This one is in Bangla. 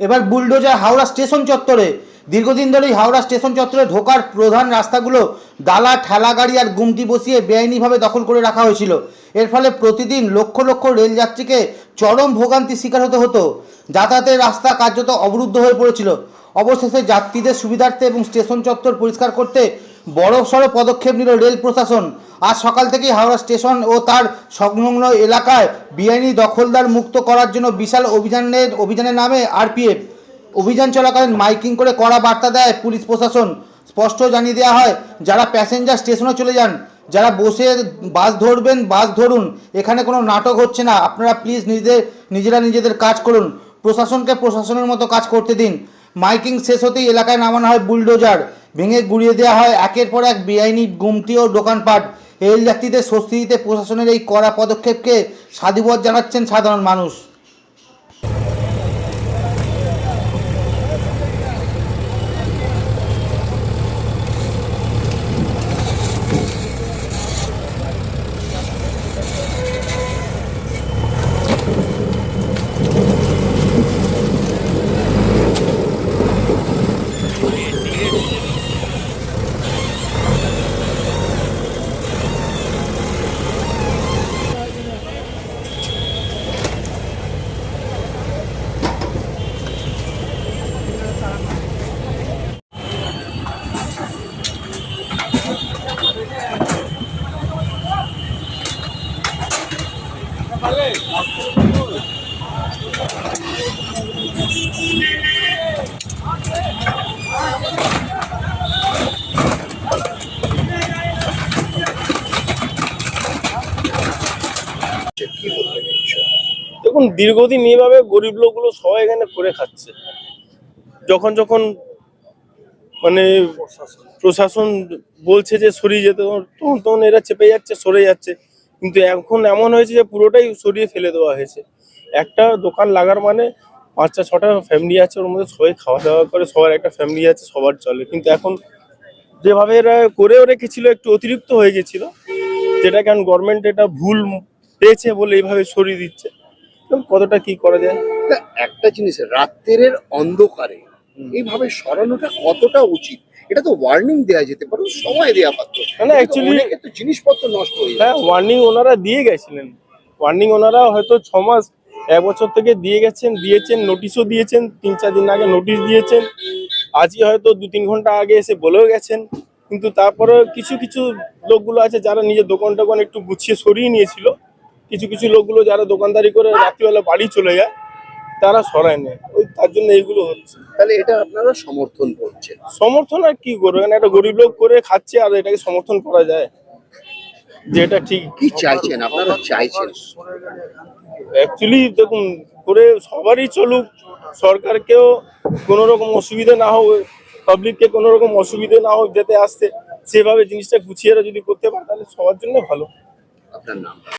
এবার বুলডোজার হাওড়া স্টেশন চত্বরে। দীর্ঘদিন ধরেই হাওড়া স্টেশন চত্বরে ঢোকার প্রধান রাস্তাগুলো ডালা, ঠেলা গাড়ি আর গুমটি বসিয়ে বেআইনিভাবে দখল করে রাখা হয়েছিল। এর ফলে প্রতিদিন লক্ষ লক্ষ রেলযাত্রীকে চরম ভোগান্তির শিকার হতে হতো। যাতায়াতের রাস্তা কার্যত অবরুদ্ধ হয়ে পড়েছিল। অবশেষে যাত্রীদের সুবিধার্থে এবং স্টেশন চত্বর পরিষ্কার করতে বড়সড় পদক্ষেপ নিল রেল প্রশাসন। আজ সকাল থেকেই হাওড়া স্টেশন ও তার সংলগ্ন এলাকায় বেআইনি দখলদার মুক্ত করার জন্য বিশাল অভিযানের নামে আরপিএফ। অভিযান চলাকালীন মাইকিং করে কড়া বার্তা দেয় পুলিশ প্রশাসন। স্পষ্ট জানিয়ে দেওয়া হয়, যারা প্যাসেঞ্জার স্টেশনে চলে যান, যারা বসে বাস ধরবেন বাস ধরুন, এখানে কোনো নাটক হচ্ছে না। আপনারা প্লিজ নিজেরা নিজেদের কাজ করুন, প্রশাসনকে প্রশাসনের মতো কাজ করতে দিন। মাইকিং শেষ হতেই এলাকায় নামানো হয় বুলডোজার, ভেঙে গুড়িয়ে দেওয়া হয় একের পর এক বেআইনি গুমটি ও দোকানপাট। রেল যাত্রীদের স্বস্তি দিতে প্রশাসনের এই কড়া পদক্ষেপকে সাধুবাদ জানাচ্ছেন সাধারণ মানুষ। দেখুন, দীর্ঘদিন এইভাবে গরিব লোকগুলো সবাই এখানে করে খাচ্ছে। যখন যখন মানে প্রশাসন বলছে যে সরিয়ে যেতে, তখন তখন এরা চেপে যাচ্ছে, সরে যাচ্ছে। কিন্তু এখন এমন হয়েছে যে পুরোটাই সরিয়ে ফেলে দেওয়া হয়েছে। একটা দোকান লাগার মানে 5-6টা ফ্যামিলি আছে, ওর মধ্যে সবাই খাওয়া দাওয়া করে, সবার একটা ফ্যামিলি আছে, সবার চলে। কিন্তু এখন যেভাবে এরা করেও রেখেছিল একটু অতিরিক্ত হয়ে গেছিল, যেটা কেন গভর্নমেন্ট এটা ভুল পেয়েছে বলে এইভাবে সরিয়ে দিচ্ছে। কতটা কি করা যায়? একটা জিনিস, রাত্রের অন্ধকারে এইভাবে সরানোটা কতটা উচিত? এটা তো ওয়ার্নিং দেওয়া যেতে পারে, সময় দেওয়া পারতো। না, অ্যাকচুয়ালি তো জিনিসপত্র নষ্ট হয়ে যায়। হ্যাঁ, ওয়ার্নিং ওনারা দিয়ে গেছিলেন। ওয়ার্নিং ওনারা হয়তো 6 মাস 1 বছর থেকে দিয়েছেন, নোটিশও দিয়েছেন। 3-4 দিন আগে নোটিশ দিয়েছেন, আজই হয়তো 2-3 ঘন্টা আগে এসে বলেও গেছেন। কিন্তু তারপরে কিছু কিছু লোকগুলো আছে যারা নিজের দোকান একটু গুছিয়ে সরিয়ে নিয়েছিল। কিছু কিছু লোকগুলো যারা দোকানদারি করে রাত্রিবেলা বাড়ি চলে যায়, তারা সরায় নেয়। তার জন্য এইগুলো হচ্ছে। তাহলে এটা আপনারা সমর্থন করছেন? সমর্থন আর কি করবেন, একটা গরিব লোক করে খাচ্ছে, আর এটাকে সমর্থন করা যায়? যে এটা ঠিক কি চাইছেন আপনারা? চাইছেন অ্যাকচুয়ালি দেখুন, করে সবারই চলুক, সরকারকেও কোনো রকম অসুবিধা না হোক, পাবলিককে কোনো রকম অসুবিধা না হোক, যেতে আসতে সেভাবে জিনিসটা গুছিয়ে যদি করতে পারে তাহলে সবার জন্য ভালো। আপনার নাম?